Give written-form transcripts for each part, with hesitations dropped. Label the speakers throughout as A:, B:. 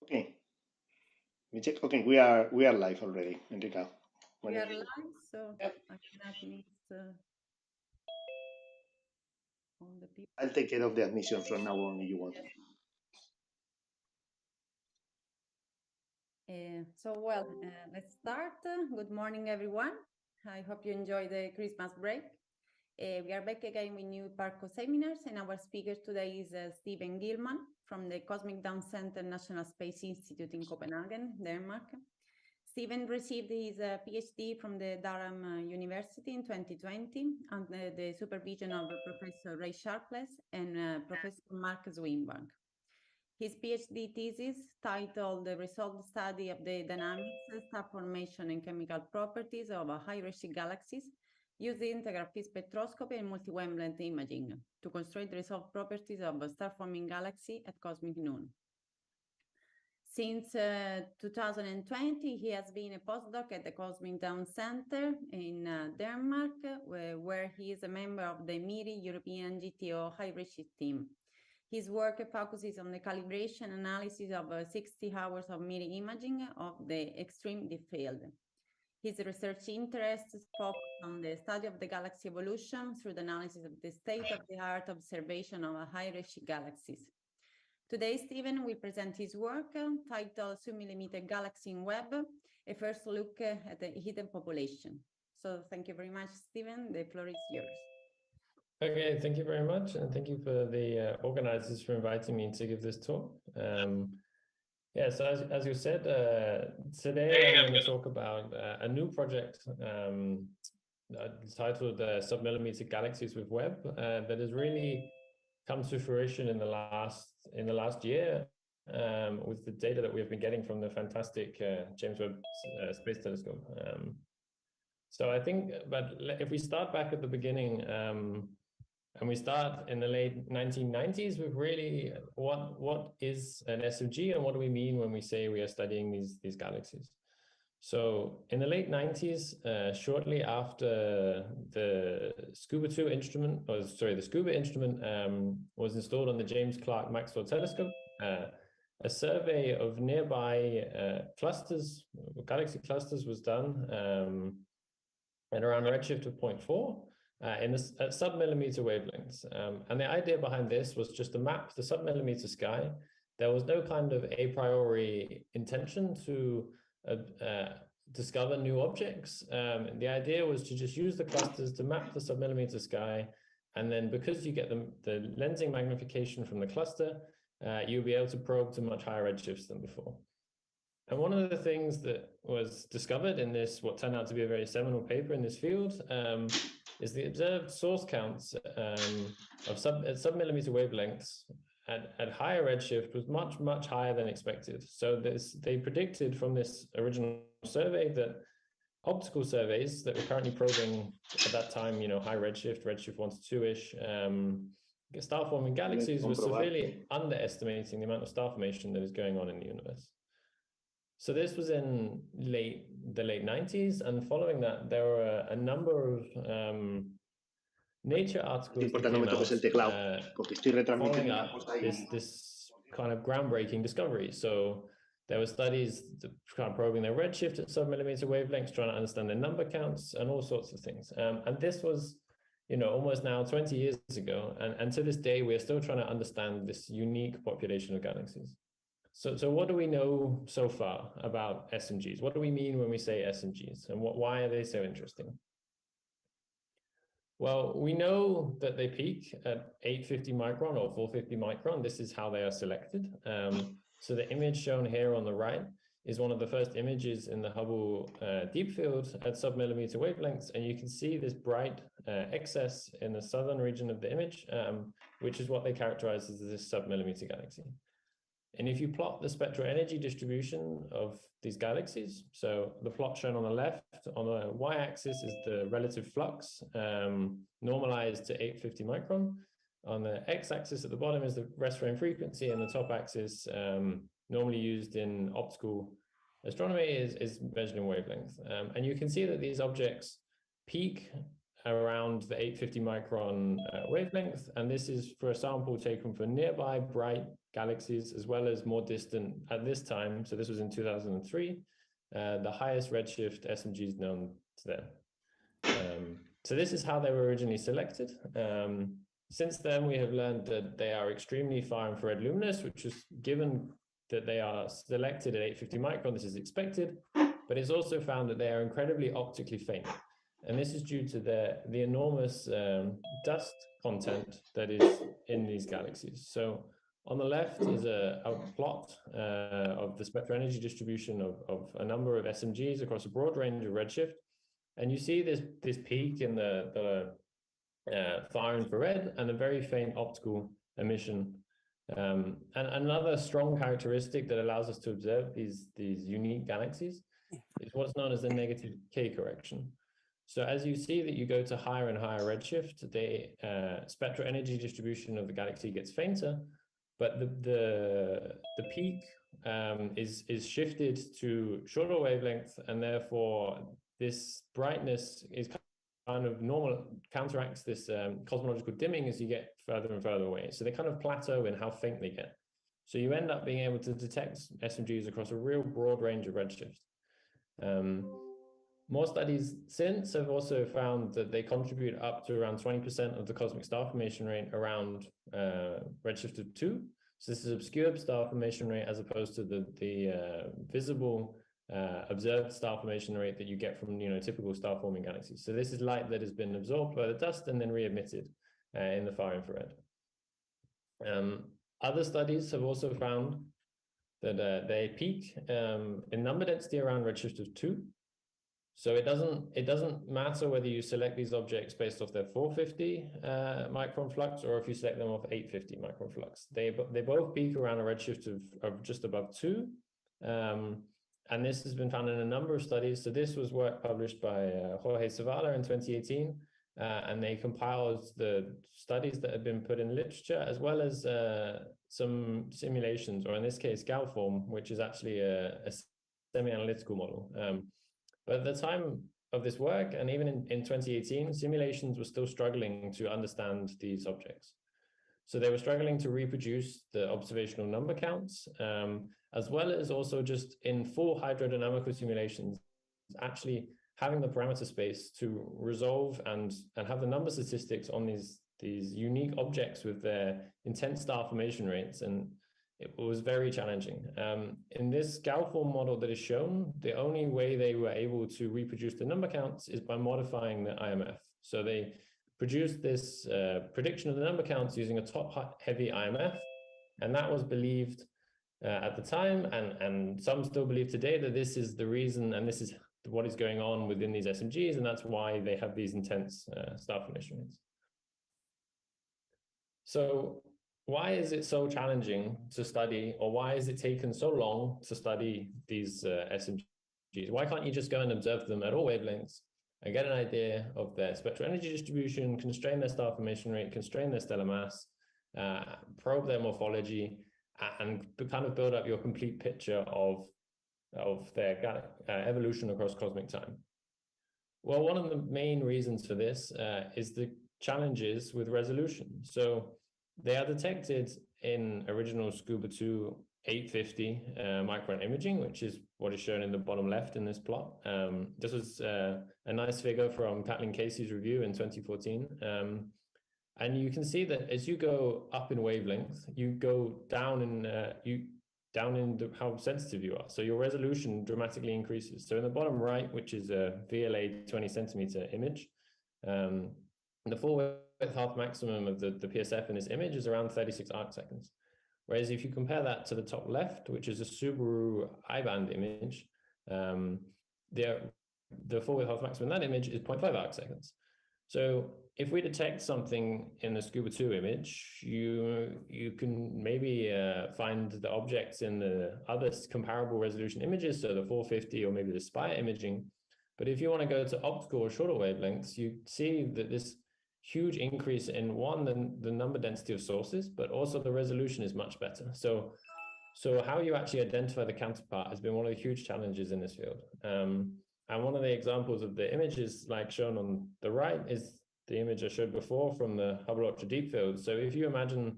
A: Okay. Let me check. Okay, we are live already, Enrica.
B: We are live, so
A: Yep.
B: I cannot miss all the people.
A: I'll take care of the admission from now on if you want.
B: Let's start. Good morning, everyone. I hope you enjoy the Christmas break. We are back again with new IPARCOS seminars, and our speaker today is Stephen Gillman from the Cosmic Dawn Center National Space Institute in Copenhagen, Denmark. Stephen received his PhD from the Durham University in 2020 under the supervision of Professor Ray Sharpless and Professor Mark Swinbank. His PhD thesis, titled The Result Study of the Dynamics, Star Formation and Chemical Properties of High-Redshift Galaxies, used the integral field spectroscopy and multi-wavelength imaging to construct the resolved properties of a star-forming galaxy at cosmic noon. Since 2020, he has been a postdoc at the Cosmic Dawn Center in Denmark, where he is a member of the MIRI European GTO high-redshift team. His work focuses on the calibration analysis of 60 hours of MIRI imaging of the extreme deep field. His research interests focus on the study of the galaxy evolution through the analysis of the state-of-the-art observation of high-redshift galaxies. Today, Stephen will present his work titled Sub-millimeter Galaxy in Webb, a first look at the hidden population. So thank you very much, Stephen. The floor is yours.
C: Okay, thank you very much. And thank you for the organizers for inviting me to give this talk. Yeah, so as you said, today I'm going to talk about a new project titled Sub-millimeter Galaxies with Webb that has really come to fruition in the last year with the data that we have been getting from the fantastic James Webb Space Telescope. So I think, but if we start back at the beginning, and we start in the late 1990s with really what is an SMG and what do we mean when we say we are studying these galaxies. So in the late 90s, shortly after the SCUBA-2 instrument, the SCUBA instrument was installed on the James Clerk Maxwell Telescope, a survey of nearby clusters, galaxy clusters, was done at around a redshift of 0.4 at sub-millimeter wavelengths. And the idea behind this was just to map the sub-millimeter sky. There was no kind of a priori intention to discover new objects. The idea was to just use the clusters to map the sub-millimeter sky, and then because you get the lensing magnification from the cluster, you'll be able to probe to much higher redshifts than before. And one of the things that was discovered in this, what turned out to be a very seminal paper in this field, is the observed source counts of sub-millimeter wavelengths at higher redshift was much higher than expected. So they predicted from this original survey that optical surveys that were currently probing at that time, high redshift 1 to 2-ish, star-forming galaxies was severely underestimating the amount of star formation that is going on in the universe. So this was in the late 90s, and following that, there were a number of Nature articles that came out following up this kind of groundbreaking discovery. So there were studies kind of probing their redshift at sub-millimeter wavelengths, trying to understand their number counts and all sorts of things. And this was, almost now 20 years ago, and to this day, we are still trying to understand this unique population of galaxies. So what do we know so far about SMGs? What do we mean when we say SMGs, and why are they so interesting? Well, we know that they peak at 850 micron or 450 micron. This is how they are selected. So the image shown here on the right is one of the first images in the Hubble deep field at sub-millimeter wavelengths. And you can see this bright excess in the southern region of the image, which is what they characterize as this sub-millimeter galaxy. And if you plot the spectral energy distribution of these galaxies, so the plot shown on the left, on the y-axis is the relative flux normalized to 850 micron. On the x-axis at the bottom is the rest frame frequency, and the top axis, normally used in optical astronomy, is measured in wavelength. And you can see that these objects peak around the 850 micron wavelength, and this is for a sample taken for nearby bright galaxies as well as more distant at this time. So this was in 2003, the highest redshift SMGs known to them. So this is how they were originally selected. Since then, we have learned that they are extremely far infrared luminous, which is given that they are selected at 850 micron, this is expected, but it's also found that they are incredibly optically faint. And this is due to the enormous dust content that is in these galaxies. So on the left is a plot of the spectral energy distribution of a number of SMGs across a broad range of redshift. And you see this peak in the far infrared and a very faint optical emission. And another strong characteristic that allows us to observe these unique galaxies is what's known as the negative K correction. So as you see that you go to higher and higher redshift, the spectral energy distribution of the galaxy gets fainter, but the peak is shifted to shorter wavelength, and therefore this brightness is kind of normal, counteracts this cosmological dimming as you get further and further away. So they kind of plateau in how faint they get. So you end up being able to detect SMGs across a real broad range of redshift. More studies since have also found that they contribute up to around 20% of the cosmic star formation rate around redshift of 2. So this is obscured star formation rate as opposed to the visible observed star formation rate that you get from typical star forming galaxies. So this is light that has been absorbed by the dust and then re-emitted in the far infrared. Other studies have also found that they peak in number density around redshift of 2. So it doesn't matter whether you select these objects based off their 450 micron flux or if you select them off 850 micron flux. They both peak around a redshift of just above 2. And this has been found in a number of studies. So this was work published by Jorge Zavala in 2018, and they compiled the studies that had been put in literature, as well as some simulations, or in this case, Galform, which is actually a semi-analytical model. But at the time of this work, and even in 2018, simulations were still struggling to understand these objects. So they were struggling to reproduce the observational number counts, as well as also just in full hydrodynamical simulations, actually having the parameter space to resolve and have the number statistics on these unique objects with their intense star formation rates. And it was very challenging. In this Galform model that is shown, the only way they were able to reproduce the number counts is by modifying the IMF. So they produced this prediction of the number counts using a top-heavy IMF, and that was believed at the time, and some still believe today that this is the reason, and this is what is going on within these SMGs, and that's why they have these intense star formation rates. So why is it so challenging to study, or why is it taken so long to study these SMGs? Why can't you just go and observe them at all wavelengths and get an idea of their spectral energy distribution, constrain their star formation rate, constrain their stellar mass, probe their morphology, and kind of build up your complete picture of their evolution across cosmic time? Well, one of the main reasons for this is the challenges with resolution. So they are detected in original Scuba 2 850 micron imaging, which is what is shown in the bottom left in this plot. This was a nice figure from Kathleen Casey's review in 2014. And you can see that as you go up in wavelength, you go down in how sensitive you are. So your resolution dramatically increases. So in the bottom right, which is a VLA 20 centimeter image, the full width half maximum of the PSF in this image is around 36 arc seconds. Whereas if you compare that to the top left, which is a Subaru I-band image, the full width half maximum in that image is 0.5 arc seconds. So if we detect something in the Scuba 2 image, you can maybe find the objects in the other comparable resolution images, so the 450 or maybe the Spire imaging. But if you want to go to optical or shorter wavelengths, you see that this huge increase in the number density of sources, but also the resolution is much better. So how you actually identify the counterpart has been one of the huge challenges in this field. And one of the examples of the images like shown on the right is the image I showed before from the Hubble Ultra Deep Field. So if you imagine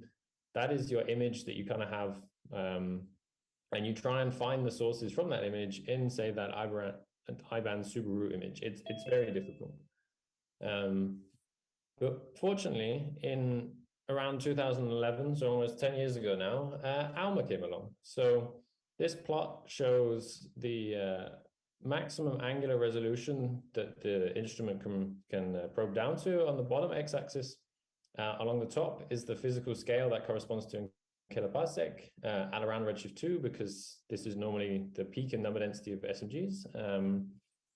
C: that is your image that you kind of have, and you try and find the sources from that image in, say, that I-band Subaru image, it's very difficult. But fortunately, in around 2011, so almost 10 years ago now, ALMA came along. So this plot shows the maximum angular resolution that the instrument can probe down to on the bottom x-axis. Along the top is the physical scale that corresponds to in kiloparsec at around redshift 2, because this is normally the peak in number density of SMGs.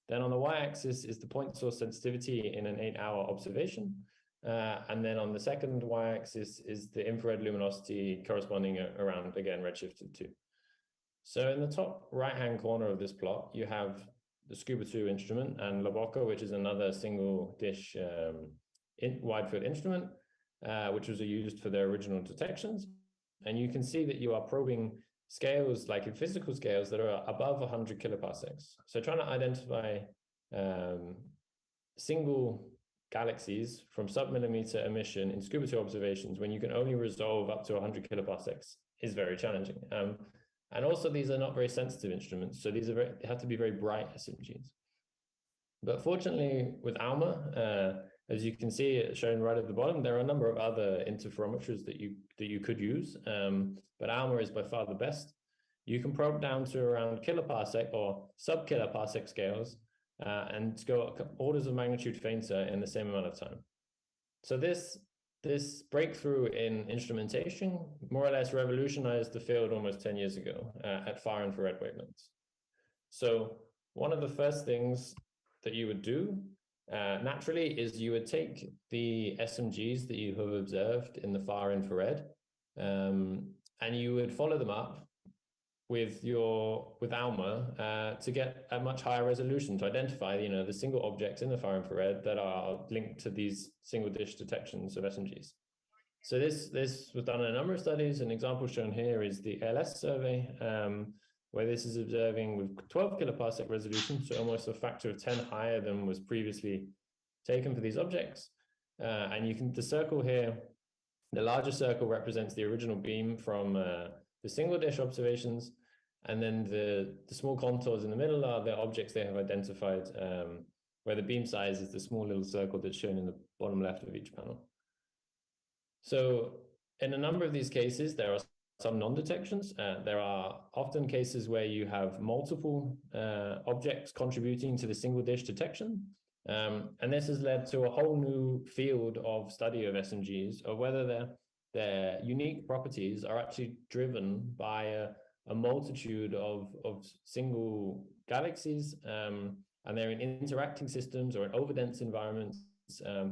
C: Then on the y-axis is the point source sensitivity in an 8-hour observation. And then on the second y-axis is the infrared luminosity corresponding around, again, redshift 2. So in the top right-hand corner of this plot, you have the Scuba 2 instrument and Loboka, which is another single dish wide field instrument, which was used for their original detections. And you can see that you are probing scales, like in physical scales, that are above 100 kiloparsecs. So trying to identify single galaxies from sub-millimeter emission in Scuba 2 observations when you can only resolve up to 100 kiloparsecs is very challenging. And also, these are not very sensitive instruments, so these are they have to be very bright SMGs. But fortunately, with ALMA, as you can see shown right at the bottom, there are a number of other interferometers that you could use, but ALMA is by far the best. You can probe down to around kiloparsec or sub-kiloparsec scales and go orders of magnitude fainter in the same amount of time. So this breakthrough in instrumentation more or less revolutionized the field almost 10 years ago at far infrared wavelengths. So one of the first things that you would do naturally is you would take the SMGs that you have observed in the far infrared and you would follow them up with ALMA to get a much higher resolution to identify, the single objects in the far infrared that are linked to these single dish detections of SMGs. So this was done in a number of studies. An example shown here is the ALS survey, where this is observing with 12 kiloparsec resolution, so almost a factor of 10 higher than was previously taken for these objects. And the circle here, the larger circle represents the original beam from the single dish observations. And then the small contours in the middle are the objects they have identified, where the beam size is the small little circle that's shown in the bottom left of each panel. So in a number of these cases, there are some non-detections. There are often cases where you have multiple objects contributing to the single dish detection. And this has led to a whole new field of study of SMGs, of whether their unique properties are actually driven by a multitude of single galaxies, and they're in interacting systems or in overdense environments,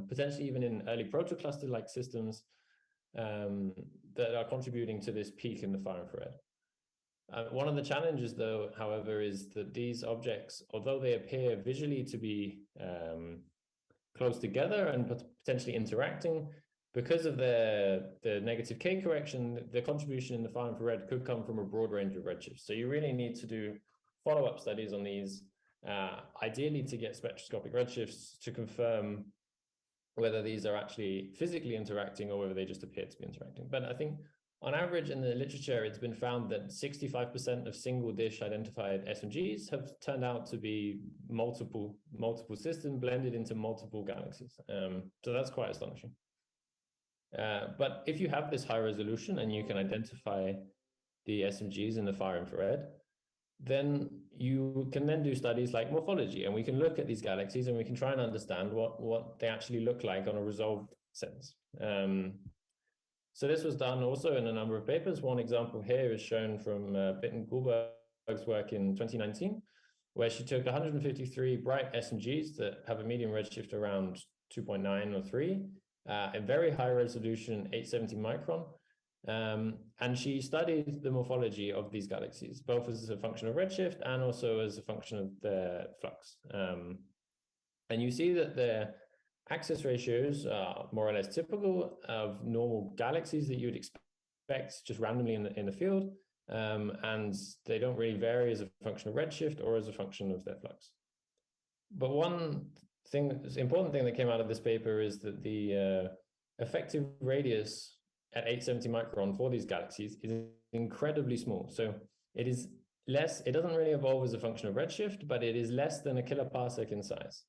C: potentially even in early protocluster-like systems that are contributing to this peak in the far infrared. One of the challenges, though, however, is that these objects, although they appear visually to be close together and potentially interacting, because of the negative K correction, the contribution in the far infrared could come from a broad range of redshifts. So you really need to do follow-up studies on these, ideally to get spectroscopic redshifts to confirm whether these are actually physically interacting or whether they just appear to be interacting. But I think on average in the literature, it's been found that 65% of single dish identified SMGs have turned out to be multiple systems blended into multiple galaxies. So that's quite astonishing. But if you have this high resolution and you can identify the SMGs in the far infrared, then you can then do studies like morphology, and we can look at these galaxies and we can try and understand what they actually look like on a resolved sense. So this was done also in a number of papers. One example here is shown from Bitten Gullberg's work in 2019, where she took 153 bright SMGs that have a median redshift around 2.9 or 3, a very high resolution 870 micron. And she studied the morphology of these galaxies, both as a function of redshift and also as a function of the flux. And you see that the axis ratios are more or less typical of normal galaxies that you would expect just randomly in the field. And they don't really vary as a function of redshift or as a function of their flux. But one important thing that came out of this paper is that the effective radius at 870 micron for these galaxies is incredibly small. So it is less, it doesn't really evolve as a function of redshift, but it is less than a kiloparsec in size.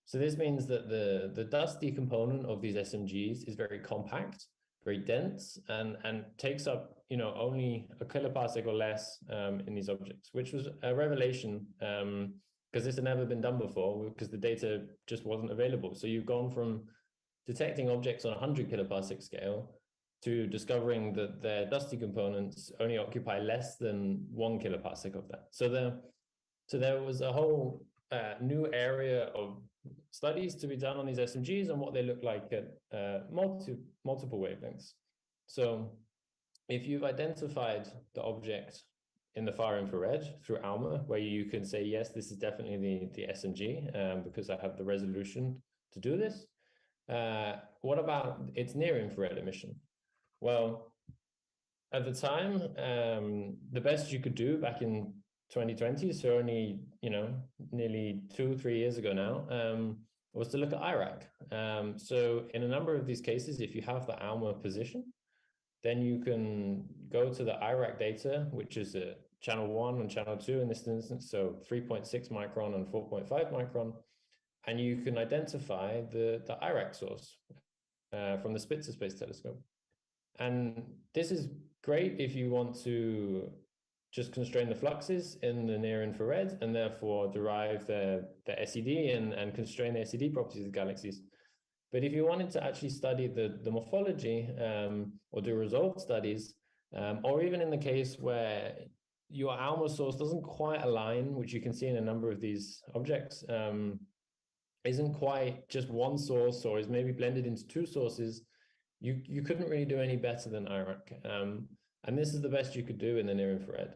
C: So this means that the dusty component of these SMGs is very compact, very dense, and takes up, you know, only a kiloparsec or less in these objects, which was a revelation because this had never been done before because the data just wasn't available. So you've gone from detecting objects on a 100 kiloparsec scale to discovering that their dusty components only occupy less than 1 kiloparsec of that. So there was a whole new area of studies to be done on these SMGs and what they look like at multiple wavelengths. So if you've identified the object in the far infrared through ALMA, where you can say, yes, this is definitely the SMG because I have the resolution to do this. What about its near infrared emission? Well, at the time, the best you could do back in 2020, so only, you know, nearly 2-3 years ago now, was to look at IRAC. So in a number of these cases, if you have the ALMA position, then you can go to the IRAC data, which is a channel 1 and channel 2 in this instance, so 3.6 micron and 4.5 micron, and you can identify the IRAC source from the Spitzer Space Telescope. And this is great if you want to just constrain the fluxes in the near infrared and therefore derive the SED and constrain the SED properties of the galaxies. But if you wanted to actually study the morphology or do resolved studies, or even in the case where your ALMA source doesn't quite align, which you can see in a number of these objects, isn't quite just one source or is maybe blended into 2 sources, you couldn't really do any better than IRAC. And this is the best you could do in the near infrared.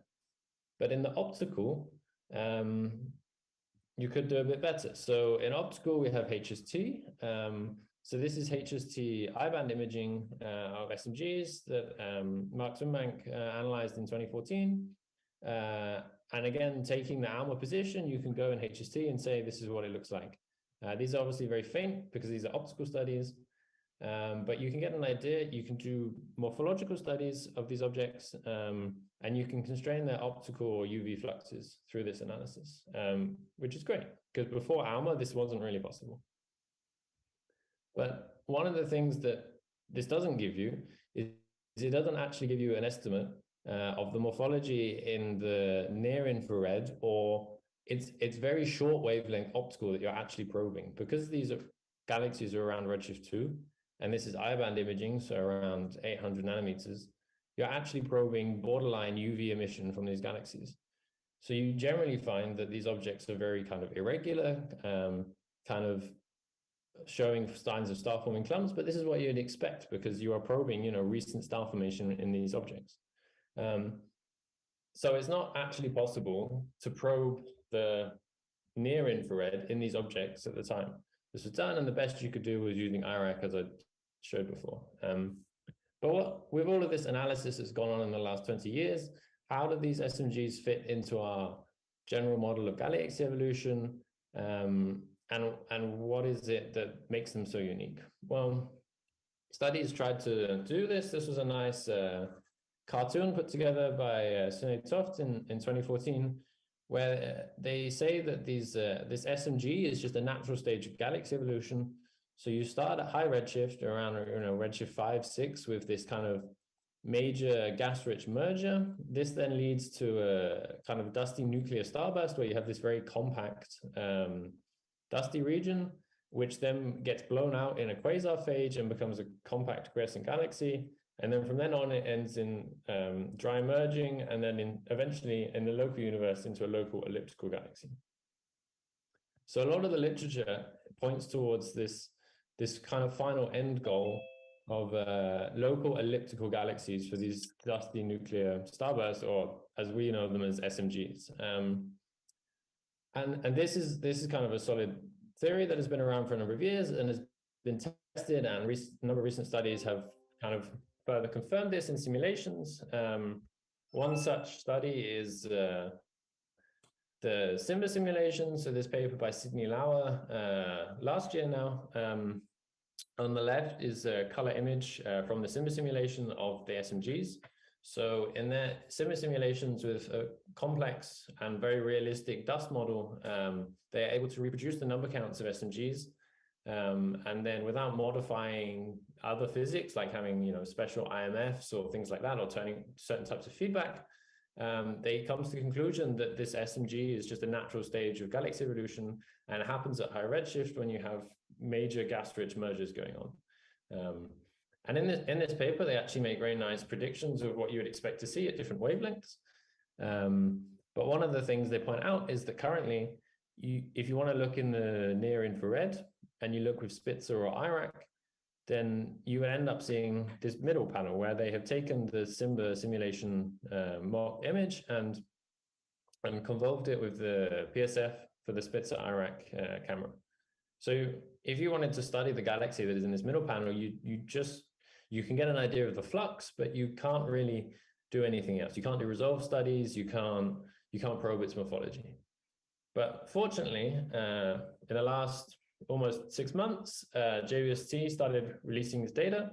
C: But in the optical, you could do a bit better. So in optical, we have HST. So this is HST I-band imaging of SMGs that Mark Zumbank analyzed in 2014. And again, taking the ALMA position, you can go in HST and say, this is what it looks like. These are obviously very faint because these are optical studies. But you can get an idea, you can do morphological studies of these objects, and you can constrain their optical or UV fluxes through this analysis, which is great, because before ALMA, this wasn't really possible. But one of the things that this doesn't give you is it doesn't actually give you an estimate of the morphology in the near infrared, or it's very short wavelength optical that you're actually probing, because these galaxies are around redshift 2. And this is I-band imaging, so around 800 nanometers, you're actually probing borderline UV emission from these galaxies. So you generally find that these objects are very kind of irregular, kind of showing signs of star-forming clumps, but this is what you'd expect because you are probing, you know, recent star formation in these objects. So it's not actually possible to probe the near infrared in these objects at the time. This was done, and the best you could do was using IRAC, as I showed before. But with all of this analysis that's gone on in the last 20 years, how do these SMGs fit into our general model of galaxy evolution? And what is it that makes them so unique? Well, studies tried to do this. This was a nice cartoon put together by Sinead Toft in 2014, where they say that this SMG is just a natural stage of galaxy evolution. So you start at high redshift, around redshift 5, 6, with this kind of major gas-rich merger. This then leads to a kind of dusty nuclear starburst, where you have this very compact dusty region, which then gets blown out in a quasar phase and becomes a compact crescent galaxy. And then from then on, it ends in dry merging, and then eventually in the local universe into a local elliptical galaxy. So a lot of the literature points towards this kind of final end goal of local elliptical galaxies for these dusty nuclear starbursts, or as we know them as SMGs. And this is kind of a solid theory that has been around for a number of years and has been tested, and a number of recent studies have kind of further confirmed this in simulations. One such study is the SIMBA simulation. So this paper by Sidney Lauer last year now. On the left is a color image from the SIMBA simulation of the SMGs. So in their SIMBA simulations with a complex and very realistic dust model, they're able to reproduce the number counts of SMGs. And then without modifying other physics, like having special IMFs or things like that, or turning certain types of feedback, they come to the conclusion that this SMG is just a natural stage of galaxy evolution, and it happens at high redshift when you have major gas-rich mergers going on. And in this paper, they actually make very nice predictions of what you would expect to see at different wavelengths. But one of the things they point out is that currently, if you want to look in the near infrared and you look with Spitzer or IRAC, then you would end up seeing this middle panel where they have taken the SIMBA simulation mock image and convolved it with the PSF for the Spitzer IRAC camera. So if you wanted to study the galaxy that is in this middle panel, you can get an idea of the flux, but you can't really do anything else. You can't do resolve studies. You can't probe its morphology. But fortunately, in the last almost 6 months, JWST started releasing this data,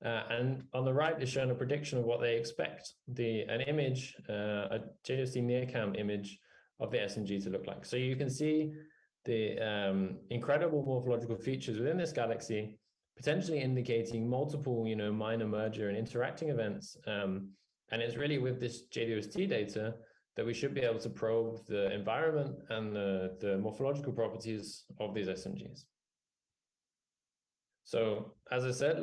C: and on the right is shown a prediction of what they expect an image, a JWST NearCam image of the SMG to look like. So you can see the incredible morphological features within this galaxy, potentially indicating multiple, minor merger and interacting events. And it's really with this JWST data that we should be able to probe the environment and the morphological properties of these SMGs. So, as I said,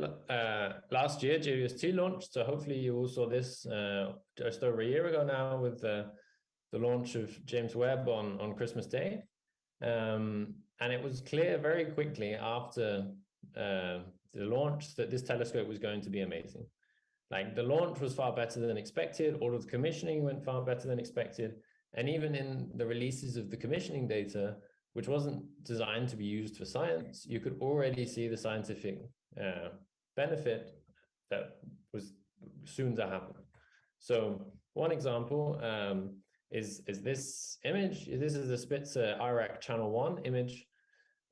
C: last year, JWST launched. So hopefully you all saw this just over a year ago now with the launch of James Webb on Christmas Day. And it was clear very quickly after the launch that this telescope was going to be amazing. Like, the launch was far better than expected. All of the commissioning went far better than expected. And even in the releases of the commissioning data, which wasn't designed to be used for science, you could already see the scientific benefit that was soon to happen. So one example is this image. This is the Spitzer IRAC Channel 1 image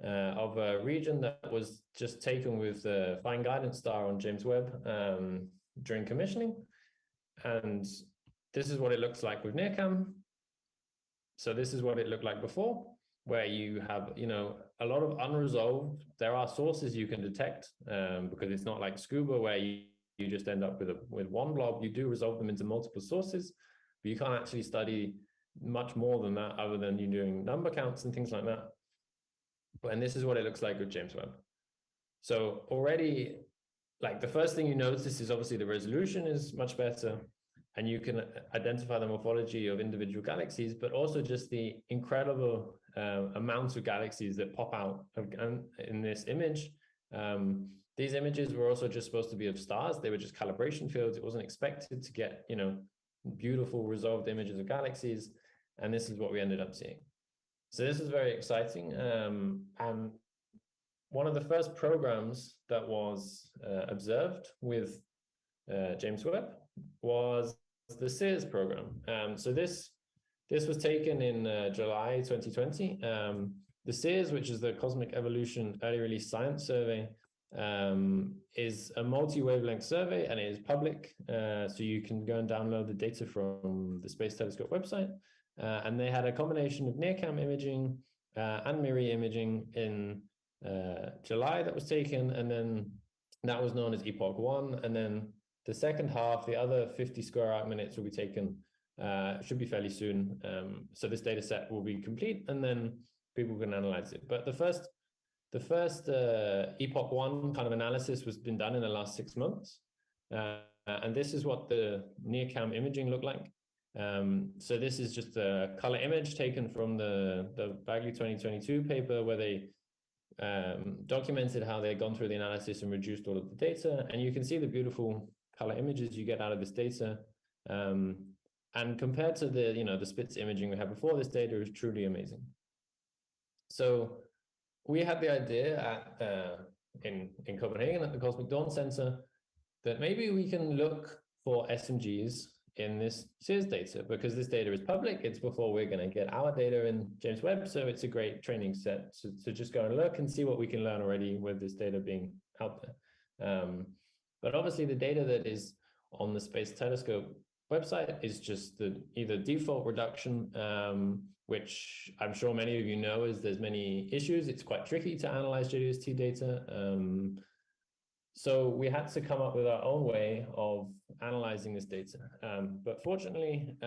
C: of a region that was just taken with the fine guidance star on James Webb during commissioning. And this is what it looks like with NearCam. So this is what it looked like before, where you have, a lot of unresolved. There are sources you can detect because it's not like scuba where you just end up with one blob. You do resolve them into multiple sources, but you can't actually study much more than that other than you doing number counts and things like that. And this is what it looks like with James Webb. So already, like, the first thing you notice is obviously the resolution is much better, and you can identify the morphology of individual galaxies, but also just the incredible amounts of galaxies that pop out in this image. These images were also just supposed to be of stars. They were just calibration fields. It wasn't expected to get, beautiful resolved images of galaxies. And this is what we ended up seeing. So this is very exciting. And one of the first programs that was observed with James Webb was the SEERS program. So this was taken in July 2020. The SEERS, which is the Cosmic Evolution Early Release Science Survey, is a multi-wavelength survey, and it is public. So you can go and download the data from the Space Telescope website. And they had a combination of NearCam imaging and MIRI imaging in July that was taken, and then that was known as Epoch 1. And then the second half, the other 50 square arc minutes will be taken, should be fairly soon. So this data set will be complete, and then people can analyze it. But the first Epoch 1 kind of analysis was been done in the last 6 months. And this is what the NearCam imaging looked like. So this is just a color image taken from the Bagley 2022 paper, where they documented how they had gone through the analysis and reduced all of the data. And you can see the beautiful color images you get out of this data. And compared to the Spitz imaging we had before, this data is truly amazing. So we had the idea in Copenhagen at the Cosmic Dawn Center that maybe we can look for SMGs in this CERS data, because this data is public. It's before we're going to get our data in James Webb. So it's a great training set to just go and look and see what we can learn already with this data being out there. But obviously the data that is on the Space Telescope website is just the either default reduction, which I'm sure many of you know is there's many issues. It's quite tricky to analyze JWST data. So we had to come up with our own way of analyzing this data. But fortunately,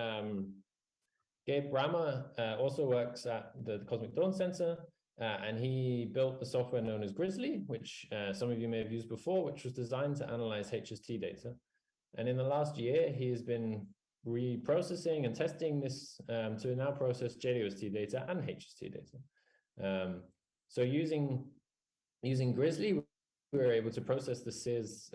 C: Gabe Brammer also works at the Cosmic Dawn Center, and he built the software known as Grizzly, which some of you may have used before, which was designed to analyze HST data. And in the last year, he has been reprocessing and testing this to now process JWST data and HST data. So using Grizzly, we were able to process the CERS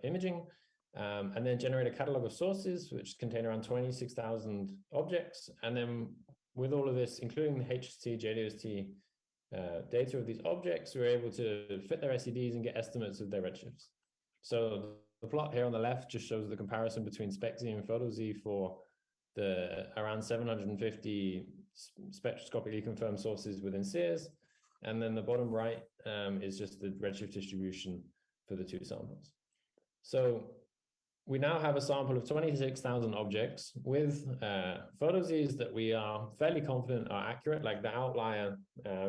C: imaging and then generate a catalog of sources, which contain around 26,000 objects. And then with all of this, including the HST, JWST data of these objects, we were able to fit their SEDs and get estimates of their redshifts. So the plot here on the left just shows the comparison between SPECZ and PhotoZ for the around 750 spectroscopically confirmed sources within CERS. And then the bottom right is just the redshift distribution for the two samples. So we now have a sample of 26,000 objects with PhotoZs that we are fairly confident are accurate. Like the outlier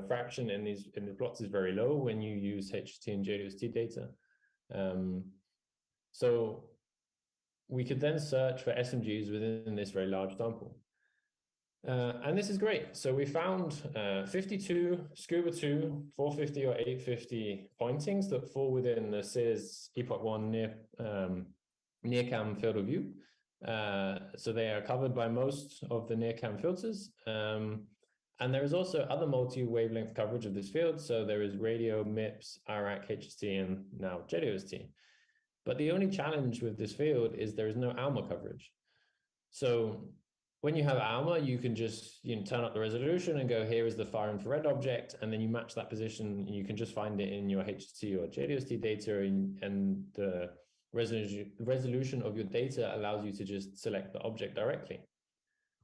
C: fraction in the plots is very low when you use HST and JWST data. So we could then search for SMGs within this very large sample. And this is great. So we found 52 Scuba 2, 450 or 850 pointings that fall within the CERS Epoch 1 near cam field of view. So they are covered by most of the near cam filters. And there is also other multi-wavelength coverage of this field. So there is radio, MIPS, IRAC, HST, and now JWST. But the only challenge with this field is there is no ALMA coverage. So when you have ALMA, you can just turn up the resolution and go, here is the far infrared object, and then you match that position, and you can just find it in your HST or JWST data, and the resolution of your data allows you to just select the object directly.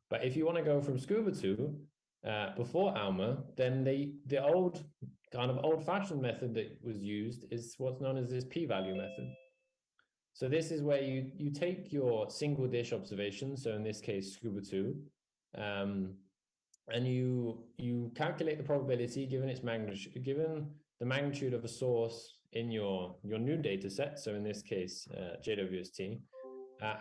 C: But if you want to go from Scuba 2 before ALMA, then the old-fashioned method that was used is what's known as this p-value method. So this is where you take your single dish observation, so in this case, Scuba 2, and you calculate the probability given its magnitude, given the magnitude of a source in your new data set, so in this case, JWST,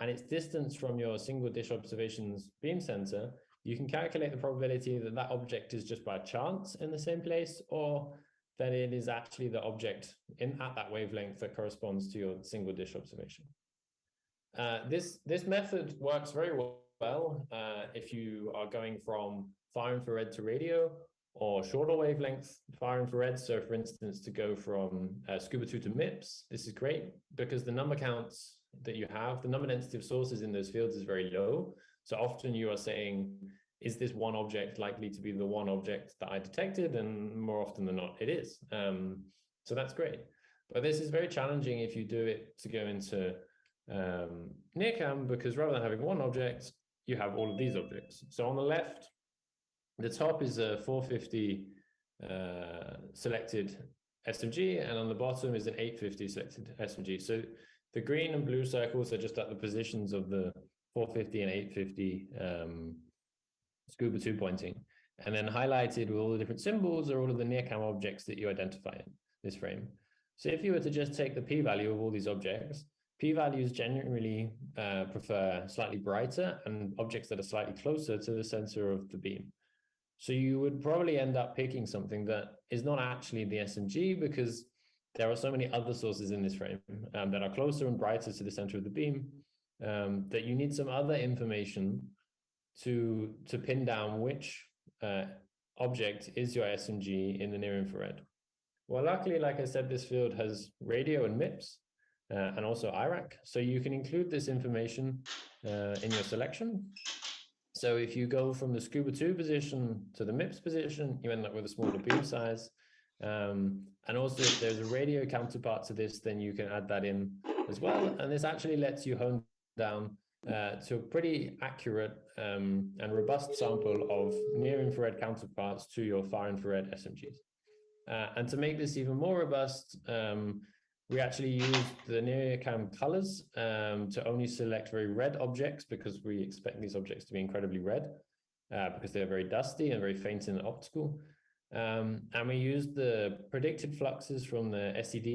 C: and its distance from your single dish observations beam center, you can calculate the probability that that object is just by chance in the same place, or that it is actually the object at that wavelength that corresponds to your single dish observation. This method works very well if you are going from far infrared to radio, or shorter wavelength far infrared. So for instance, to go from Scuba 2 to MIPS, this is great because the number counts that you have, the number density of sources in those fields is very low. So often you are saying, is this one object likely to be the one object that I detected? And more often than not, it is. So that's great. But this is very challenging if you do it to go into near cam, because rather than having one object, you have all of these objects. So on the left, the top is a 450 selected SMG, and on the bottom is an 850 selected SMG. So the green and blue circles are just at the positions of the 450 and 850 Scuba 2 pointing, and then highlighted with all the different symbols are all of the near cam objects that you identify in this frame. So if you were to just take the p-value of all these objects, p-values generally prefer slightly brighter and objects that are slightly closer to the center of the beam. So you would probably end up picking something that is not actually the SMG, because there are so many other sources in this frame that are closer and brighter to the center of the beam that you need some other information to pin down which object is your SMG in the near infrared. Well, luckily, like I said, this field has radio and MIPS and also IRAC. So you can include this information in your selection. So if you go from the Scuba 2 position to the MIPS position, you end up with a smaller beam size. And also if there's a radio counterpart to this, then you can add that in as well. And this actually lets you hone down to a pretty accurate and robust sample of near-infrared counterparts to your far-infrared SMGs. And to make this even more robust, we actually used the NIRCam colors to only select very red objects, because we expect these objects to be incredibly red because they're very dusty and very faint in the optical. And we used the predicted fluxes from the SED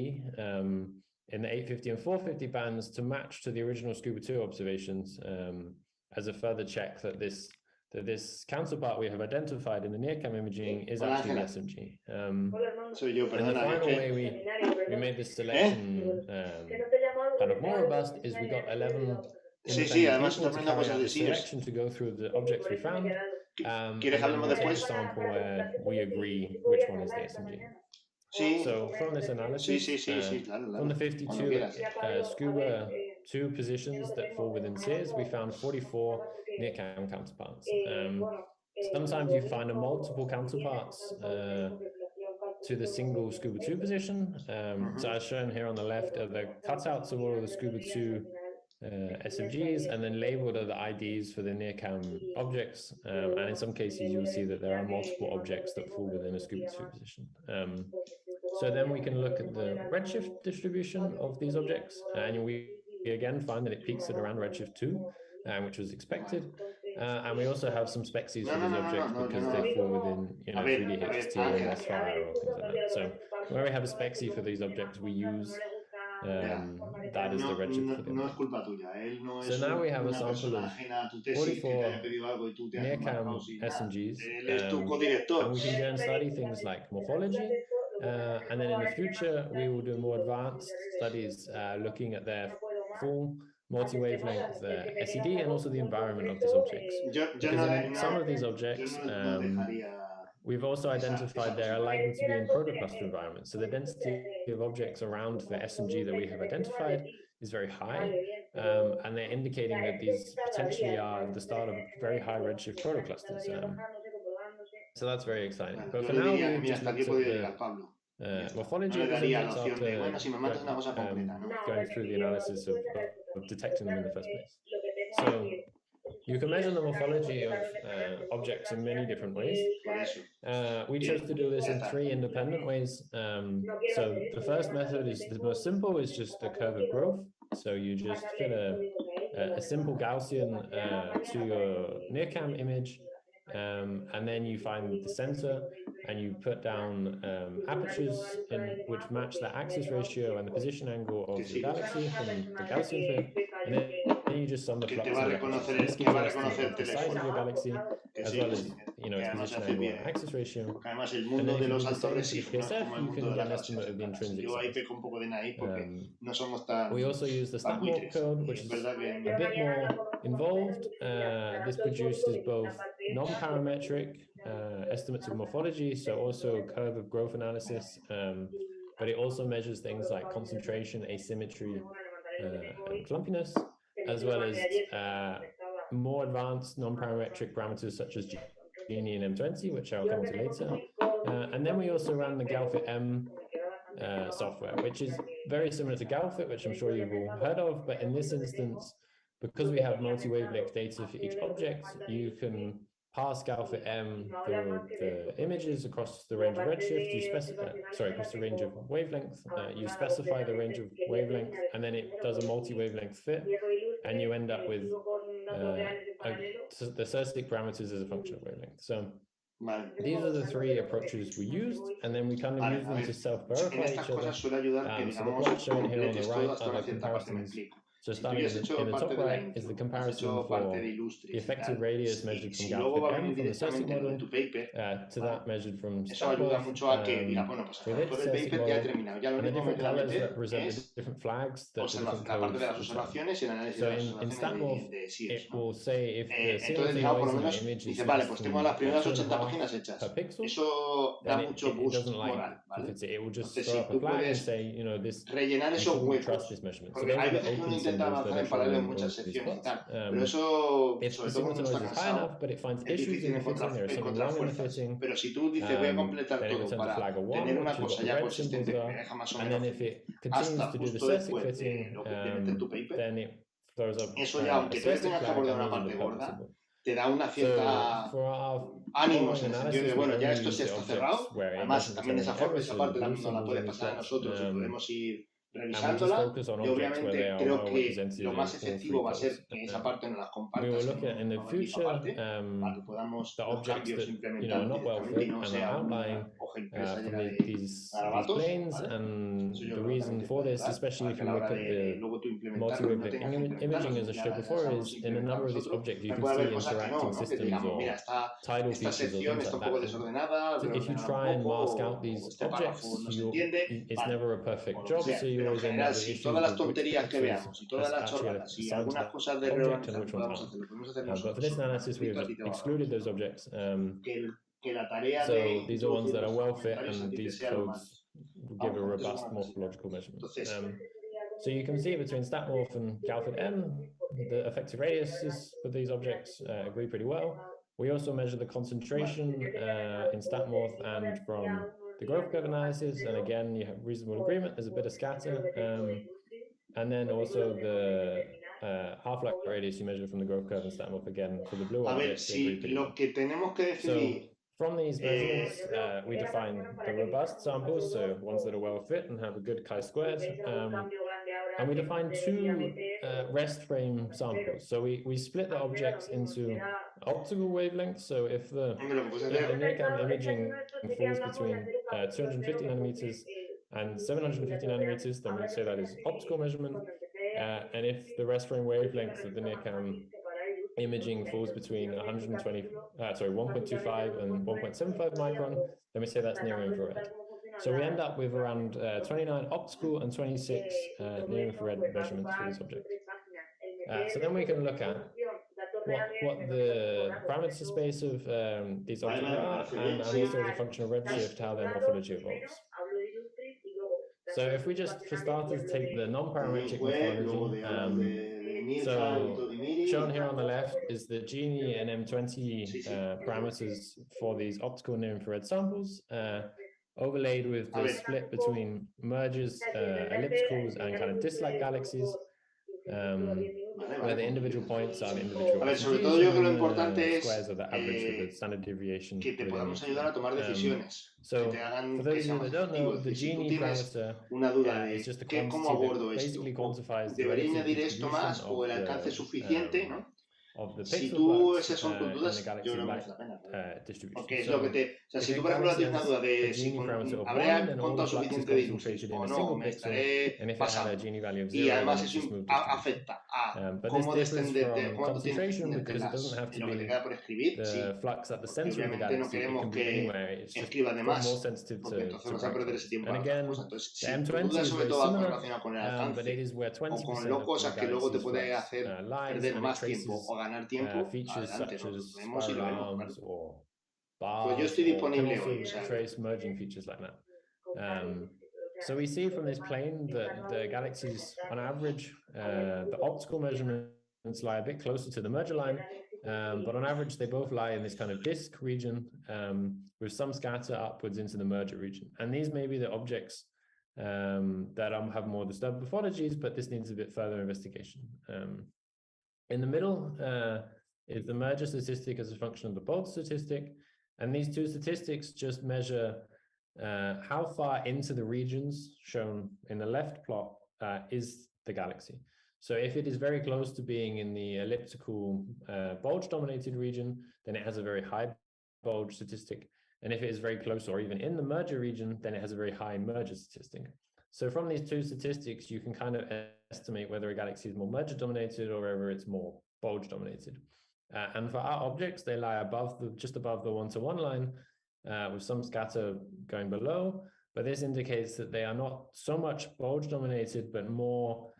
C: in the 850 and 450 bands to match to the original Scuba 2 observations as a further check that this counterpart we have identified in the NIRCam imaging is actually the SMG. And the final way we made this selection kind of more robust is we got 11 independent people to carry out the selection to go through the objects we found, and then we take a sample where we agree which one is the SMG. So from this analysis, from the 52 Scuba 2 positions that fall within SEERS, we found 44 NIRCam counterparts. Sometimes you find a multiple counterparts to the single Scuba 2 position. So as shown here on the left are the cutouts of all of the Scuba 2 SMGs, and then labeled are the IDs for the NIRCam objects. And in some cases, you'll see that there are multiple objects that fall within a Scuba 2 position. So then we can look at the redshift distribution of these objects, and we again find that it peaks at around redshift 2, which was expected. And we also have some species for these objects because they fall within 3D HT and S-fire or things like that. So where we have a specie for these objects, we use that is the redshift for the object. So now we have a sample of 44 NIRCam SMGs, and we can go and study things like morphology. And then in the future, we will do more advanced studies looking at their full multi-wavelength SED and also the environment of these objects. Because in some of these objects, we've also identified they are likely to be in protocluster environments. So the density of objects around the SMG that we have identified is very high, and they're indicating that these potentially are the start of very high redshift protoclusters. So that's very exciting. But for now, we've just looked at the morphology of these objects after going through the analysis of detecting them in the first place. So you can measure the morphology of objects in many different ways. We chose to do this in 3 independent ways. So the first method is the most simple, is just a curve of growth. So you just fit a simple Gaussian to your NIRCam image, and then you find the center and you put down apertures which match the axis ratio and the position angle of the galaxy from the Gaussian fit, and then you just sum the fluxes and apertures. And this gives you an estimate of the size of your galaxy, as well as its position angle and axis ratio. And then if you do the same for the PSF, you can get an estimate of the intrinsic size. We also use the StatMorph code, which is a bit more involved. This produces both non-parametric estimates of morphology, so also a curve of growth analysis, but it also measures things like concentration, asymmetry, and clumpiness, as well as more advanced non-parametric parameters such as Gini and M20, which I'll come to later. And then we also ran the GalFit-M software, which is very similar to GalFit, which I'm sure you've all heard of, but in this instance, because we have multi-wavelength data for each object, you can pass GalFit-M the images across the range of redshift, you specify, across the range of wavelength, you specify the range of wavelength, and then it does a multi-wavelength fit, and you end up with the statistic parameters as a function of wavelength. So these are the 3 approaches we used, and then we kind of use them to self-verify each other. So the plot shown here on the right are the comparisons. So starting in the top right is the comparison for the effective radius measured from GalFit-M from the statistic model to that measured from StatMorph for this statistic model, and the different colors represent the different flags that the different codes return. So in StatMorph, it will say if the signal to noise in the image is less than 2.5 per pixel, then it doesn't like if it will just throw up a flag and say, this, you shouldn't trust this measurement. So those are the open symbols that are shown in all of these plots. If the signal to noise is high enough, but it finds issues in the fitting, there is something wrong in the fitting, then it returns a flag of 1, which is what the red symbols are. And then if it continues to do the static fitting, then it throws up
A: eso ya, aunque tú le
C: assessed
A: tengas que
C: flag,
A: abordar
C: and
A: una
C: these are
A: parte
C: the
A: gorda,
C: permissible.
A: te da una
C: So
A: cierta
C: for our
A: ánimos
C: following
A: en el sentido de,
C: analysis, we
A: bueno, ya
C: only
A: esto
C: use
A: ya
C: the
A: está
C: objects
A: cerrado.
C: where it
A: Además,
C: doesn't
A: también
C: return any errors,
A: esa
C: so
A: parte
C: the blue
A: también nos la
C: symbols
A: puedes
C: on these
A: pasar a
C: blocks.
A: nosotros y podemos ir
C: And we just
A: revisándola.
C: focus on
A: Y
C: objects where they
A: obviamente
C: are
A: creo
C: well
A: que
C: represented
A: lo más
C: in all three
A: efectivo va a ser
C: colors.
A: que esa parte nos las
C: We
A: compartas
C: will look at in the
A: en una
C: future
A: parte para que podamos
C: the
A: los
C: objects
A: cambios
C: that
A: implementar
C: are not well
A: directamente y
C: fit
A: no
C: and
A: sea
C: are
A: una
C: outlying
A: hoja impresa
C: from
A: llena de
C: these
A: garabatos,
C: planes.
A: ¿vale?
C: And
A: Eso yo
C: the
A: creo que también
C: reason
A: te
C: for
A: puede
C: this,
A: ayudar
C: especially
A: para
C: if
A: que a
C: you
A: la
C: look
A: hora
C: at
A: de
C: the
A: luego tú implementarlo y no
C: multi-wavelength
A: tengas que implementarlo,
C: imaging,
A: sino
C: as I
A: que ya
C: showed
A: la
C: before,
A: hayamos
C: is in a number of these
A: implementado nosotros.
C: objects you
A: Me
C: can
A: puede haber
C: see
A: cosas que
C: interacting
A: no, ¿no? Que
C: systems
A: digamos, mira,
C: or tidal
A: esta
C: features or
A: sección
C: things
A: está
C: like
A: un poco
C: that.
A: desordenada,
C: So if you
A: reordenala un
C: try and mask
A: poco,
C: out
A: o
C: these
A: este párrafo
C: objects,
A: no se entiende,
C: it's
A: vale,
C: never a
A: o
C: perfect
A: lo que
C: job.
A: sea.
C: So you
A: Pero en
C: always end
A: general,
C: up with
A: si
C: issues
A: todas las
C: with which
A: tonterías que
C: pixels
A: veamos y todas las
C: actually
A: chorradas y
C: assigned to
A: algunas
C: that
A: cosas de
C: object and
A: reorganizar
C: which ones
A: podamos
C: aren't.
A: hacer, lo podemos hacer
C: But for
A: nosotros
C: this
A: sobre el
C: analysis, we have
A: manuscrito, a
C: just
A: ti te va a
C: excluded those
A: ahorrar
C: objects.
A: que la tarea de
C: So these are ones
A: introducir
C: that are
A: los
C: well fit,
A: comentarios a
C: and
A: ti te
C: these
A: sea lo
C: codes
A: más,
C: give a
A: vamos, es
C: robust
A: una
C: morphological measurement.
A: Entonces,
C: So you can see between StatMorph and Galford M, the effective radiuses for these objects agree pretty well. We also measure the concentration in StatMorph and from the growth curve analysis. And again, you have reasonable agreement. There's a bit of scatter. And then also the half-life radius you measure from the growth curve and StatMorph again for the blue objects. They agree pretty well.
A: Que tenemos que decidir,
C: so from these measurements, we define the robust samples, so ones that are well fit and have a good chi-squared. And we define two rest frame samples. So we split the objects into optical wavelengths. So if the near-cam imaging falls between 250 nanometers and 750 nanometers, then we say that is optical measurement. And if the rest frame wavelengths of the near-cam imaging falls between 1.25 and 1.75 micron, then we say that's near infrared. So we end up with around 29 optical and 26 near infrared measurements for these objects. So then we can look at what the parameter space of these objects are, and also as a function of redshift, how their morphology evolves. So if we just, for starters, take the non-parametric morphology, so shown here on the left is the Gini and M20 parameters for these optical near-infrared samples, overlaid with the split between mergers, ellipticals, and kind of disk-like galaxies, where the individual points are the individual SMGs, and the squares are the average with the standard deviation.
A: Que te podamos ayudar a tomar decisiones.
C: So for those of you that don't know, the Gini parameter is just a quantity that basically quantifies the relative distribution of the pixel flux and the galaxy light distribution.
A: Porque es lo que te, o sea, si tú por ejemplo tienes una duda de si habré contado suficiente de luces o no, me estaré pasando. Y además eso afecta a cómo descender, cuánto tienes que extenderte en lo que te queda por escribir, sí. Porque obviamente no queremos que escribas de más, porque entonces vas a perder ese tiempo para otras cosas. Entonces, si tu duda sobre todo va relacionada con el alcance o con cosas que luego te puede hacer perder más tiempo o ganar tiempo, adelante, nosotros vemos y lo vemos, claro. Pues yo estoy disponible hoy, o sea.
C: Trace merging features like that. So we see from this plane that the galaxies, on average, the optical measurements lie a bit closer to the merger line, but on average, they both lie in this kind of disk region with some scatter upwards into the merger region. And these may be the objects that have more disturbed morphologies, but this needs a bit further investigation. In the middle is the merger statistic as a function of the bulge statistic. And these two statistics just measure how far into the regions shown in the left plot is the galaxy. So if it is very close to being in the elliptical bulge-dominated region, then it has a very high bulge statistic. And if it is very close or even in the merger region, then it has a very high merger statistic. So from these two statistics, you can kind of estimate whether a galaxy is more merger-dominated or whether it's more bulge-dominated. And for our objects, they lie just above the 1-to-1 line, with some scatter going below. But this indicates that they are not so much bulge-dominated, but more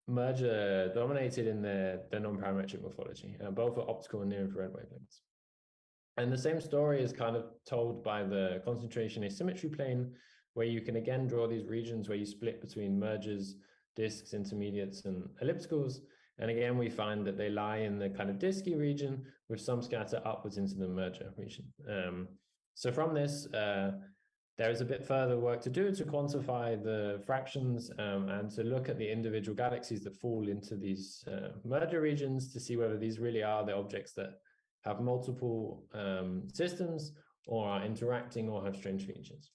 C: merger-dominated in their non-parametric morphology, both at optical and near-infrared wavelengths. And the same story is kind of told by the concentration asymmetry plane, where you can again draw these regions where you split between mergers, disks, intermediates, and ellipticals. And again, we find that they lie in the kind of disky region with some scatter upwards into the merger region. So from this, there is a bit further work to do to quantify the fractions and to look at the individual galaxies that fall into these merger regions to see whether these really are the objects that have multiple systems or are interacting or have strange features.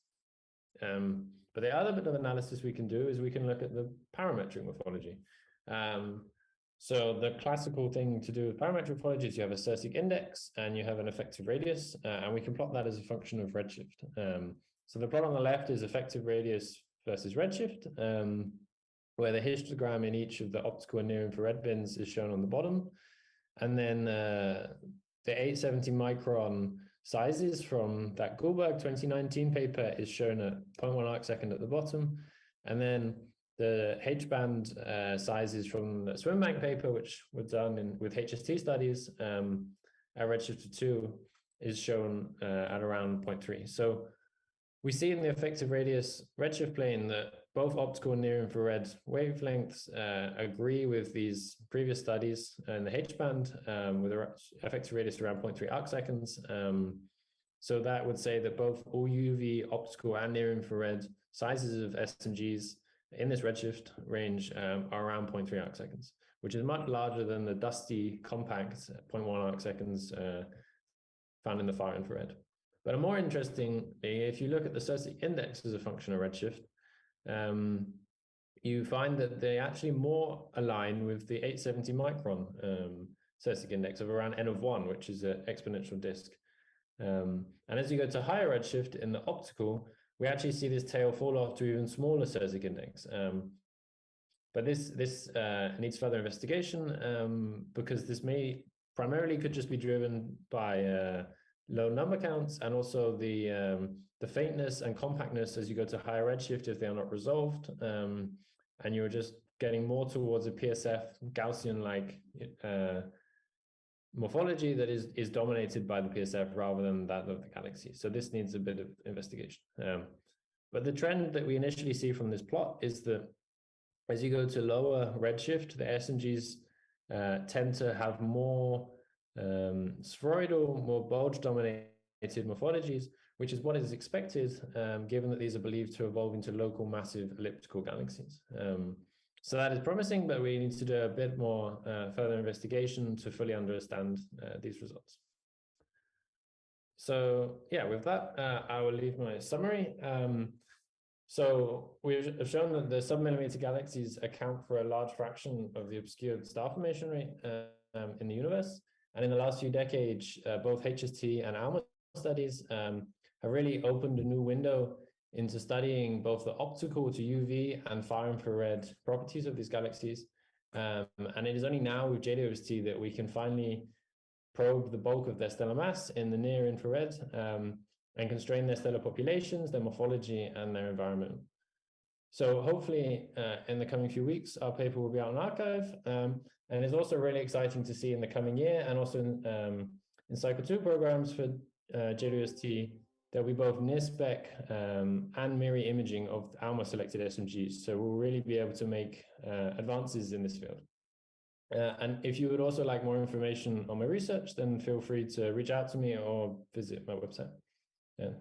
C: But the other bit of analysis we can do is we can look at the parametric morphology. So the classical thing to do with parametric morphology is you have a Cerseic index and you have an effective radius, and we can plot that as a function of redshift. So the plot on the left is effective radius versus redshift, where the histogram in each of the optical and near infrared bins is shown on the bottom. And then the 870 micron sizes from that Goldberg 2019 paper is shown at 0.1 arcsecond at the bottom. And then the H-band sizes from the Swimbank paper, which were done with HST studies at redshift of 2, is shown at around 0.3. So we see in the effective radius redshift plane that both optical and near infrared wavelengths agree with these previous studies in the H-band with an effective radius around 0.3 arcseconds. So that would say that both all UV, optical, and near infrared sizes of SMGs in this redshift range are around 0.3 arcseconds, which is much larger than the dusty, compact 0.1 arcseconds found in the far infrared. But more interestingly, if you look at the Cerseic index as a function of redshift, you find that they actually more align with the 870 micron Cerseic index of around n of 1, which is an exponential disk. And as you go to higher redshift in the optical, we actually see this tail fall off to even smaller Cerseic index. But this needs further investigation because this may primarily could just be driven by low number counts and also the faintness and compactness as you go to higher redshift if they are not resolved, and you're just getting more towards a PSF Gaussian-like morphology that is dominated by the PSF rather than that of the galaxy. So this needs a bit of investigation. But the trend that we initially see from this plot is that as you go to lower redshift, the SMGs tend to have more spheroidal, more bulge-dominated morphologies, which is what is expected, given that these are believed to evolve into local massive elliptical galaxies. So that is promising, but we need to do a bit more further investigation to fully understand these results. So yeah, with that, I will leave my summary. So we've shown that the submillimeter galaxies account for a large fraction of the obscured star formation rate in the universe. And in the last few decades, both HST and ALMA studies have really opened a new window into studying both the optical to UV and far infrared properties of these galaxies. And it is only now with JWST that we can finally probe the bulk of their stellar mass in the near infrared and constrain their stellar populations, their morphology, and their environment. So hopefully in the coming few weeks, our paper will be out in archive. And it's also really exciting to see in the coming year and also in Cycle 2 programs for JWST, there'll be both NIRSpec and MIRI imaging of ALMA selected SMGs. So we'll really be able to make advances in this field. And if you would also like more information on my research, then feel free to reach out to me or visit my website.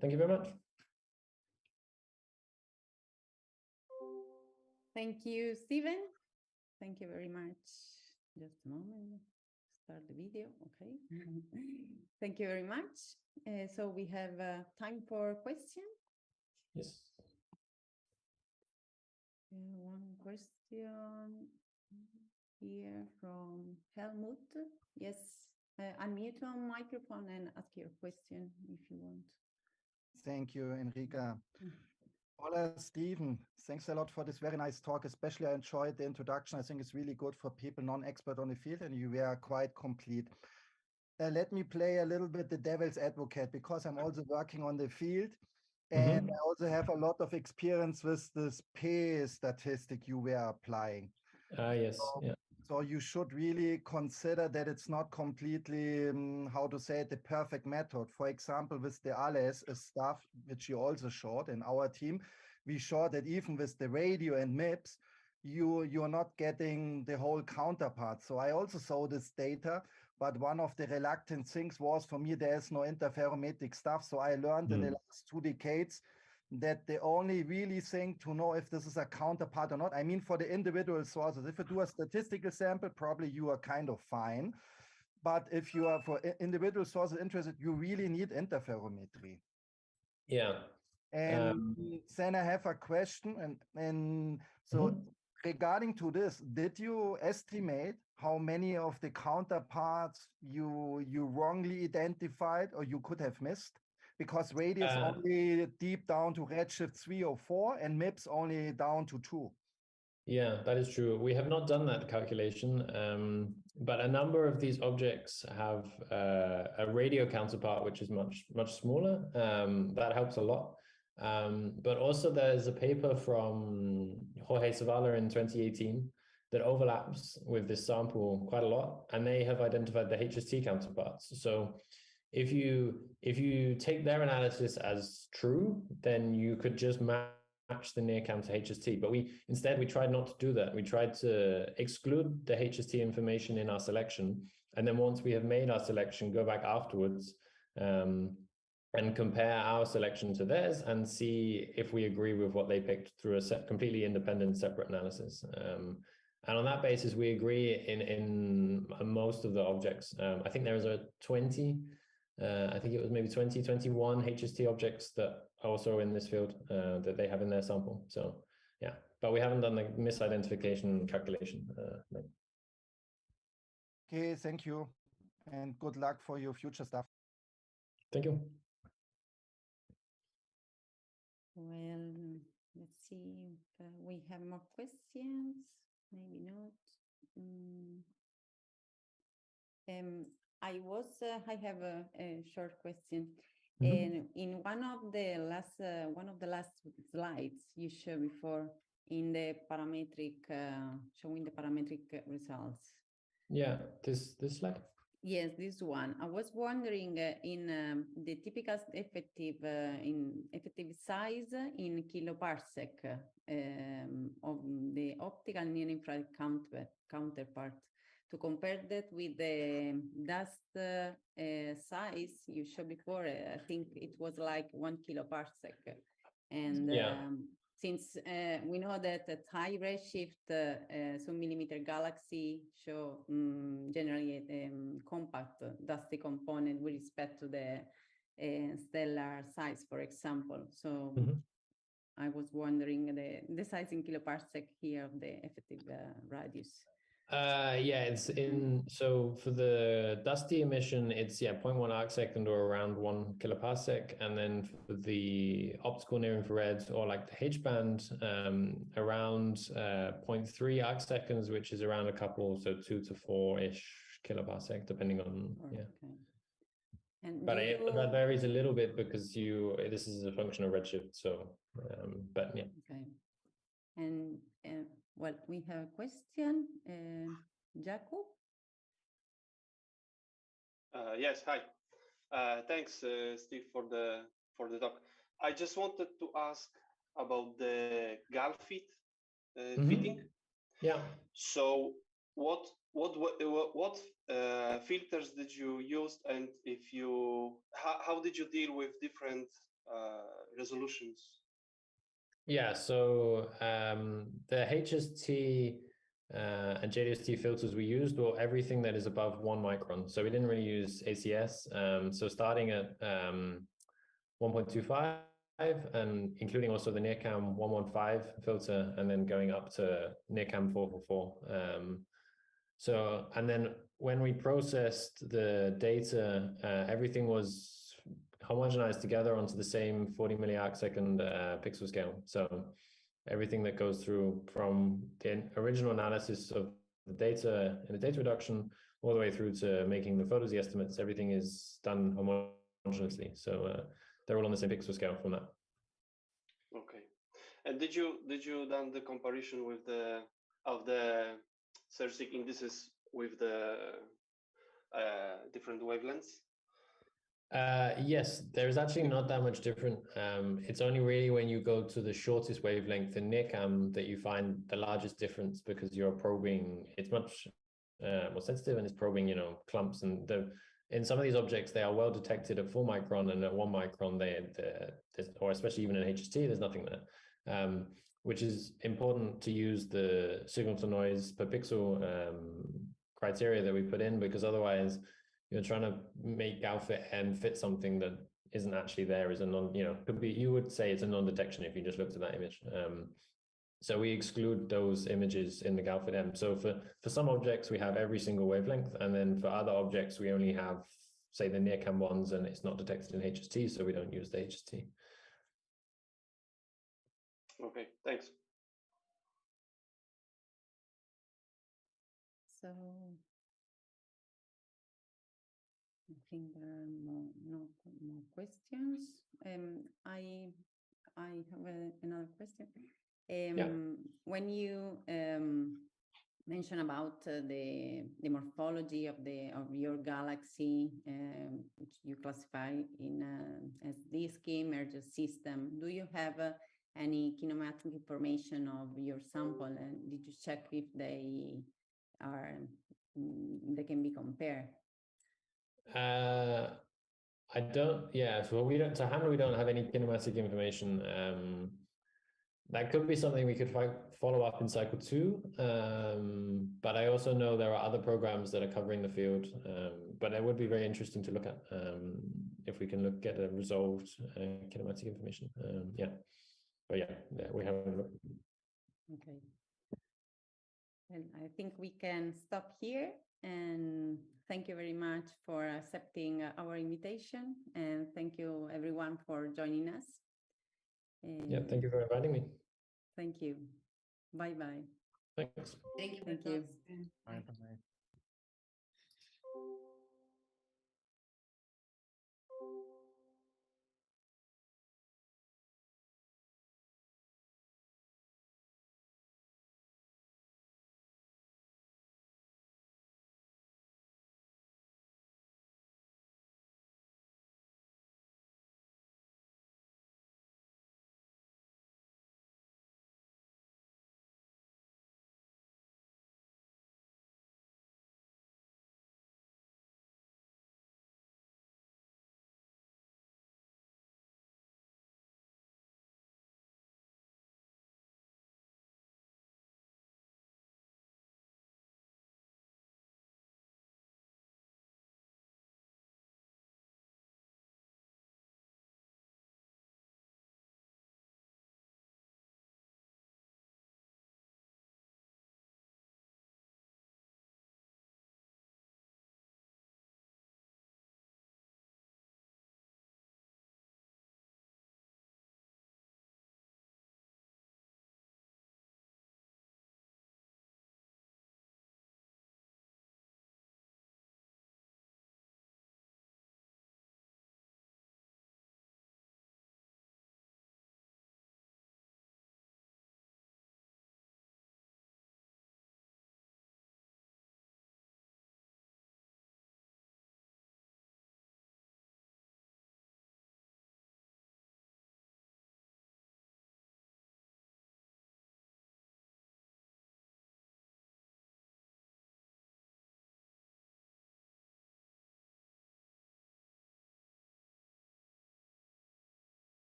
C: Thank you very much.
B: Thank you, Stephen. Thank you very much. Just a moment. Start the video. Okay. Thank you very much. So we have time for questions.
C: Yes.
B: One question here from Helmut. Yes. Unmute your microphone and ask your question if you want.
D: Thank you, Enrica. Hola, Stephen. Thanks a lot for this very nice talk. Especially I enjoyed the introduction. I think it's really good for people non-expert on the field, and you were quite complete. Let me play a little bit the devil's advocate, because I'm also working on the field, and I also have a lot of experience with this P statistic you were applying.
C: Yes. Yeah.
D: So you should really consider that it's not completely, how to say it, the perfect method. For example, with the ALES stuff, which you also showed in our team, we showed that even with the radio and MIPS, you're not getting the whole counterpart. So I also saw this data, but one of the reluctant things was, for me, there's no interferometric stuff. So I learned in the last 2 decades that the only really thing to know if this is a counterpart or not. I mean, for the individual sources, if you do a statistical sample, probably you are kind of fine. But if you are for individual sources interested, you really need interferometry.
C: Yeah.
D: And then I have a question, and so regarding to this, did you estimate how many of the counterparts you wrongly identified or you could have missed? Because radius only deep down to redshift 3 or 4 and MIPS only down to 2.
C: Yeah, that is true. We have not done that calculation, but a number of these objects have a radio counterpart, which is much smaller. That helps a lot. But also there's a paper from Jorge Zavala in 2018 that overlaps with this sample quite a lot, and they have identified the HST counterparts. So if you take their analysis as true, then you could just match the NIRCam to HST. But instead we tried not to do that. We tried to exclude the HST information in our selection, and then once we have made our selection, go back afterwards and compare our selection to theirs and see if we agree with what they picked through a completely independent separate analysis. And on that basis, we agree in most of the objects. I think there is a 20. I think it was maybe 21 HST objects that are also in this field that they have in their sample. So yeah, but we haven't done the misidentification calculation.
D: Okay, thank you. And good luck for your future stuff.
C: Thank you.
B: Well, let's see if we have more questions. Maybe not. I have a short question. And in one of the last slides you showed before in the parametric, showing the parametric results.
C: Yeah, this slide.
B: Yes, this one. I was wondering in the typical effective size in kiloparsec of the optical near-infrared counterpart, to compare that with the dust size you showed before. I think it was like 1 kiloparsec. And since we know that at high redshift, sub-millimeter galaxy show generally a compact dusty component with respect to the stellar size, for example. So I was wondering the size in kiloparsec here of the effective radius.
C: Yeah, it's in, so for the dusty emission, it's 0.1 arcsecond or around 1 kiloparsec, and then for the optical near infrared or like the H band, around 0.3 arcseconds, which is around a couple, so 2 to 4-ish kiloparsec, depending on And but that varies a little bit because this is a function of redshift. So, but yeah.
B: Okay. And well, we have a question, Jacob.
E: Yes, hi. Thanks, Steve, for the talk. I just wanted to ask about the GAL fit fitting.
C: Yeah.
E: So, what filters did you use, and how did you deal with different resolutions?
C: Yeah, so the HST and JWST filters we used were everything that is above 1 micron. So we didn't really use ACS. So starting at 1.25 and including also the NIRCam 115 filter, and then going up to NIRCam 444. So, and then when we processed the data, everything was homogenized together onto the same 40 milliarcsecond pixel scale. So everything that goes through from the original analysis of the data in the data reduction all the way through to making the photos estimates, everything is done homogeneously. So they're all on the same pixel scale from that.
E: Okay. And did you done the comparison with the statistic indices with the different wavelengths?
C: Yes, there's actually not that much different. It's only really when you go to the shortest wavelength in NIRCam that you find the largest difference, because you're probing, it's much more sensitive and it's probing, clumps, and in some of these objects, they are well detected at 4 micron, and at 1 micron, or especially even in HST, there's nothing there, which is important to use the signal to noise per pixel criteria that we put in, because otherwise you're trying to make GALFIT M fit something that isn't actually there, is a non, could be, you would say it's a non-detection if you just looked at that image. So we exclude those images in the GALFIT M. So for some objects, we have every single wavelength, and then for other objects, we only have, say, the near cam ones, and it's not detected in HST, so we don't use the HST.
E: Okay, thanks.
B: So I think there are no more questions. I have another question. When you mention about the morphology of your galaxy, which you classify in as disk merger system, do you have any kinematic information of your sample, and did you check if they can be compared?
C: I don't. Yeah. So we don't. To hand, we don't have any kinematic information. That could be something we could follow up in cycle 2. But I also know there are other programs that are covering the field. But it would be very interesting to look at if we can get a resolved kinematic information. Yeah. But yeah, we haven't looked.
B: Okay. Well, I think we can stop here, and thank you very much for accepting our invitation, and thank you everyone for joining us.
C: Yeah, thank you for inviting me.
B: Thank you. Bye-bye.
C: Thanks.
B: Thank you.
D: Bye.